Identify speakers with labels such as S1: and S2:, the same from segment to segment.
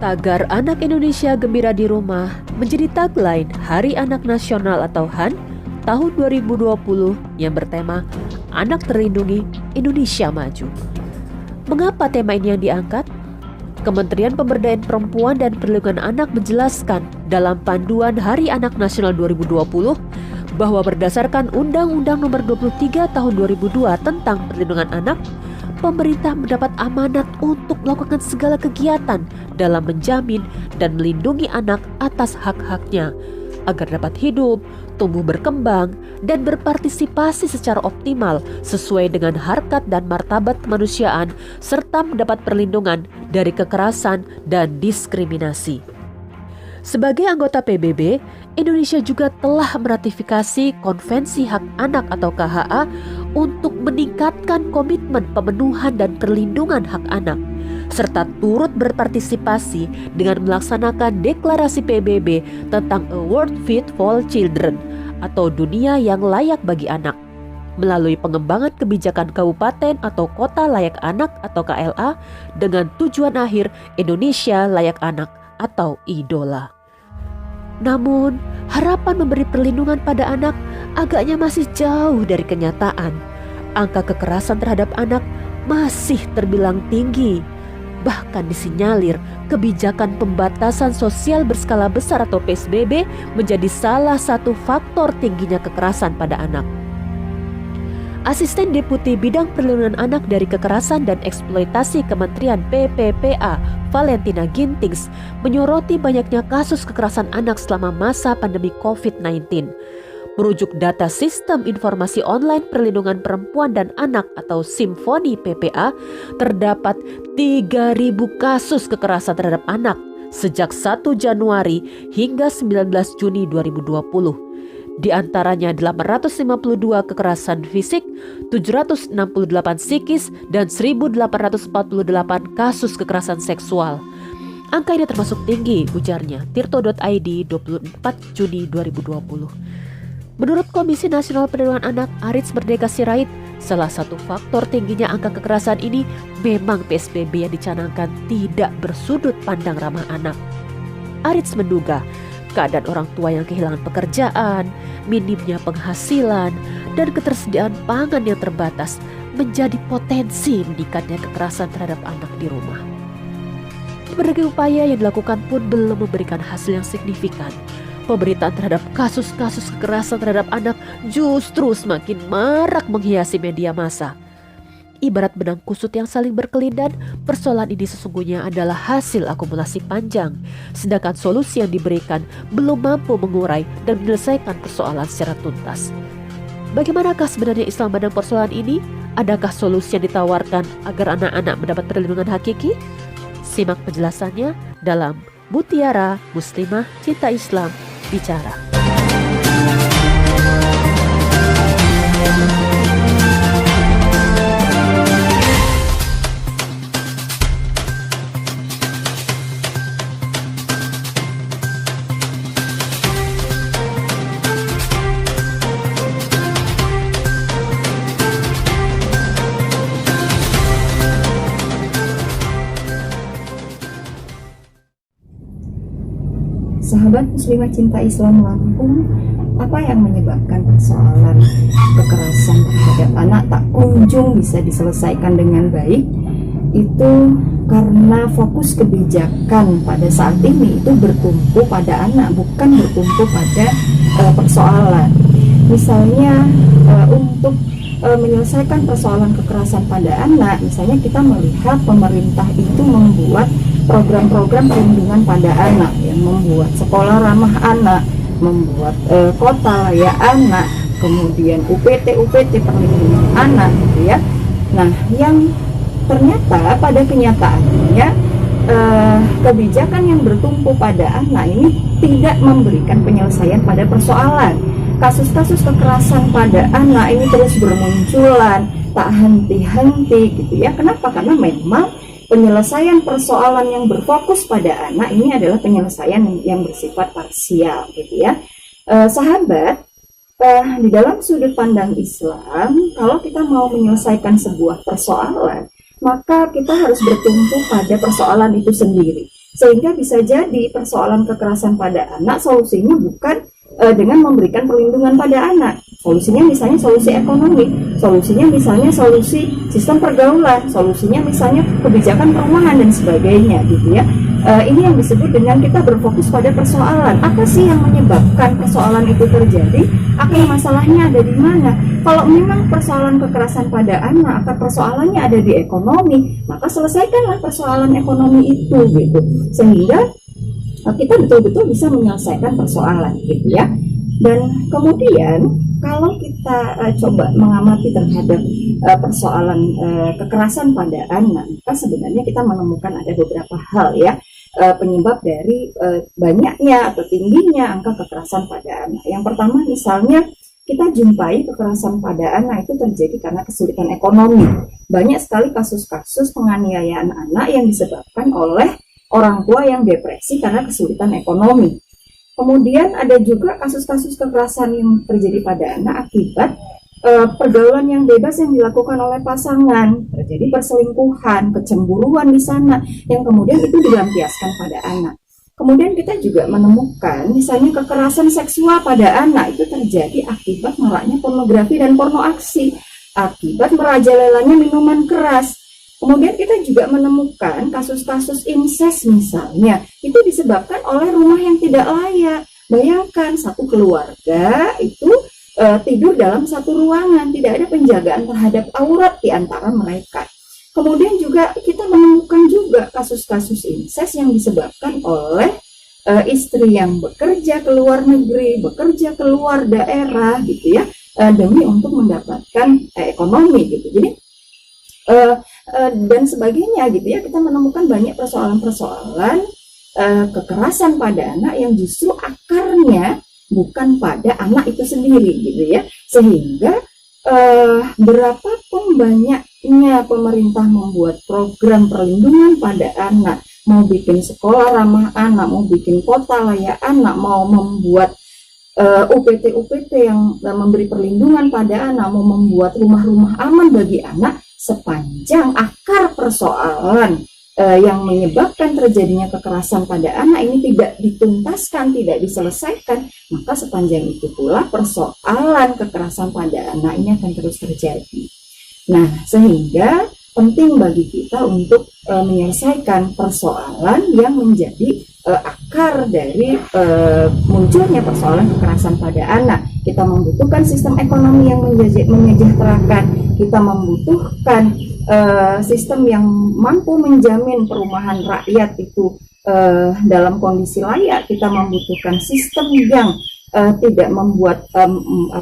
S1: Tagar Anak Indonesia Gembira di Rumah menjadi tagline Hari Anak Nasional atau HAN tahun 2020 yang bertema Anak Terlindungi Indonesia Maju. Mengapa tema ini yang diangkat? Kementerian Pemberdayaan Perempuan dan Perlindungan Anak menjelaskan dalam panduan Hari Anak Nasional 2020 bahwa berdasarkan Undang-Undang Nomor 23 Tahun 2002 tentang Perlindungan Anak, pemerintah mendapat amanat untuk melakukan segala kegiatan dalam menjamin dan melindungi anak atas hak-haknya agar dapat hidup, tumbuh berkembang, dan berpartisipasi secara optimal sesuai dengan harkat dan martabat kemanusiaan serta mendapat perlindungan dari kekerasan dan diskriminasi. Sebagai anggota PBB, Indonesia juga telah meratifikasi Konvensi Hak Anak atau KHA untuk meningkatkan komitmen pemenuhan dan perlindungan hak anak, serta turut berpartisipasi dengan melaksanakan deklarasi PBB tentang A World Fit for Children atau dunia yang layak bagi anak, melalui pengembangan kebijakan kabupaten atau kota layak anak atau KLA dengan tujuan akhir Indonesia layak anak atau idola. Namun, harapan memberi perlindungan pada anak agaknya masih jauh dari kenyataan. Angka kekerasan terhadap anak masih terbilang tinggi. Bahkan disinyalir kebijakan pembatasan sosial berskala besar atau PSBB menjadi salah satu faktor tingginya kekerasan pada anak. Asisten Deputi Bidang Perlindungan Anak dari Kekerasan dan Eksploitasi Kementerian PPPA, Valentina Gintings, menyoroti banyaknya kasus kekerasan anak selama masa pandemi COVID-19. Merujuk data Sistem Informasi Online Perlindungan Perempuan dan Anak atau Simfoni PPA, terdapat 3.000 kasus kekerasan terhadap anak sejak 1 Januari hingga 19 Juni 2020. Di antaranya 852 kekerasan fisik, 768 psikis, dan 1.848 kasus kekerasan seksual. Angka ini termasuk tinggi, ujarnya Tirto.id 24 Juni 2020. Menurut Komisi Nasional Perlindungan Anak Arits Merdeka Sirait, salah satu faktor tingginya angka kekerasan ini memang PSBB yang dicanangkan tidak bersudut pandang ramah anak. Arits menduga keadaan orang tua yang kehilangan pekerjaan, minimnya penghasilan, dan ketersediaan pangan yang terbatas menjadi potensi meningkatnya kekerasan terhadap anak di rumah. Berbagai upaya yang dilakukan pun belum memberikan hasil yang signifikan. Pemberitaan terhadap kasus-kasus kekerasan terhadap anak justru semakin marak menghiasi media massa. Ibarat benang kusut yang saling berkelindan, persoalan ini sesungguhnya adalah hasil akumulasi panjang, sedangkan solusi yang diberikan belum mampu mengurai dan menyelesaikan persoalan secara tuntas. Bagaimanakah sebenarnya Islam memandang persoalan ini? Adakah solusi yang ditawarkan agar anak-anak mendapat perlindungan hakiki? Simak penjelasannya dalam Mutiara Muslimah Cinta Islam Bicara.
S2: Sahabat Muslimah Cinta Islam Lampung, apa yang menyebabkan persoalan kekerasan terhadap anak tak kunjung bisa diselesaikan dengan baik? Itu karena fokus kebijakan pada saat ini itu bertumpu pada anak, bukan bertumpu pada persoalan. Misalnya untuk menyelesaikan persoalan kekerasan pada anak, misalnya kita melihat pemerintah itu membuat program-program perlindungan pada anak, yang membuat sekolah ramah anak, membuat kota layak anak, kemudian UPT perlindungan anak, gitu ya. Nah, yang ternyata pada kenyataannya kebijakan yang bertumpu pada anak ini tidak memberikan penyelesaian pada persoalan. Kasus-kasus kekerasan pada anak ini terus bermunculan, tak henti-henti, gitu ya. Kenapa? Karena memang penyelesaian persoalan yang berfokus pada anak ini adalah penyelesaian yang bersifat parsial, gitu ya. Sahabat, di dalam sudut pandang Islam, kalau kita mau menyelesaikan sebuah persoalan, maka kita harus bertumpu pada persoalan itu sendiri. Sehingga bisa jadi persoalan kekerasan pada anak solusinya bukan dengan memberikan perlindungan pada anak. Solusinya misalnya solusi ekonomi, solusinya misalnya solusi sistem pergaulan, solusinya misalnya kebijakan perumahan dan sebagainya gitu ya. Ini yang disebut dengan kita berfokus pada persoalan. Apa sih yang menyebabkan persoalan itu terjadi? Akar masalahnya ada di mana? Kalau memang persoalan kekerasan pada anak, akar persoalannya ada di ekonomi, maka selesaikanlah persoalan ekonomi itu gitu. Sehingga kita betul-betul bisa menyelesaikan persoalan gitu ya. Dan kemudian kalau kita coba mengamati terhadap persoalan kekerasan pada anak, maka sebenarnya kita menemukan ada beberapa hal ya penyebab dari banyaknya atau tingginya angka kekerasan pada anak. Yang pertama misalnya kita jumpai kekerasan pada anak itu terjadi karena kesulitan ekonomi. Banyak sekali kasus-kasus penganiayaan anak yang disebabkan oleh orang tua yang depresi karena kesulitan ekonomi. Kemudian ada juga kasus-kasus kekerasan yang terjadi pada anak akibat pergaulan yang bebas yang dilakukan oleh pasangan, terjadi perselingkuhan, kecemburuan di sana, yang kemudian itu dilampiaskan pada anak. Kemudian kita juga menemukan misalnya kekerasan seksual pada anak itu terjadi akibat maraknya pornografi dan porno aksi, akibat merajalelanya minuman keras. Kemudian kita juga menemukan kasus-kasus incest misalnya, itu disebabkan oleh rumah yang tidak layak. Bayangkan satu keluarga itu tidur dalam satu ruangan, tidak ada penjagaan terhadap aurat di antara mereka. Kemudian juga kita menemukan juga kasus-kasus incest yang disebabkan oleh istri yang bekerja ke luar negeri, bekerja ke luar daerah gitu ya, demi untuk mendapatkan ekonomi gitu. Jadi dan sebagainya gitu ya, kita menemukan banyak persoalan-persoalan kekerasan pada anak yang justru akarnya bukan pada anak itu sendiri gitu ya. Sehingga berapapun banyaknya pemerintah membuat program perlindungan pada anak, mau bikin sekolah ramah anak, mau bikin kota layak anak, mau membuat UPT yang memberi perlindungan pada anak, mau membuat rumah-rumah aman bagi anak, sepanjang akar persoalan yang menyebabkan terjadinya kekerasan pada anak ini tidak dituntaskan, tidak diselesaikan, maka sepanjang itu pula persoalan kekerasan pada anak ini akan terus terjadi. Nah, sehingga penting bagi kita untuk menyelesaikan persoalan yang menjadi akar dari munculnya persoalan kekerasan pada anak. Kita membutuhkan sistem ekonomi yang menyejahterakan, kita membutuhkan sistem yang mampu menjamin perumahan rakyat itu dalam kondisi layak. Kita membutuhkan sistem yang tidak membuat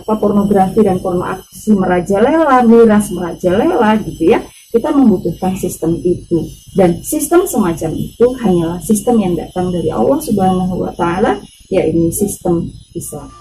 S2: pornografi dan porno aksi merajalela, miras merajalela gitu ya. Kita membutuhkan sistem itu, dan sistem semacam itu hanyalah sistem yang datang dari Allah Subhanahu wa Ta'ala, yaitu sistem Islam.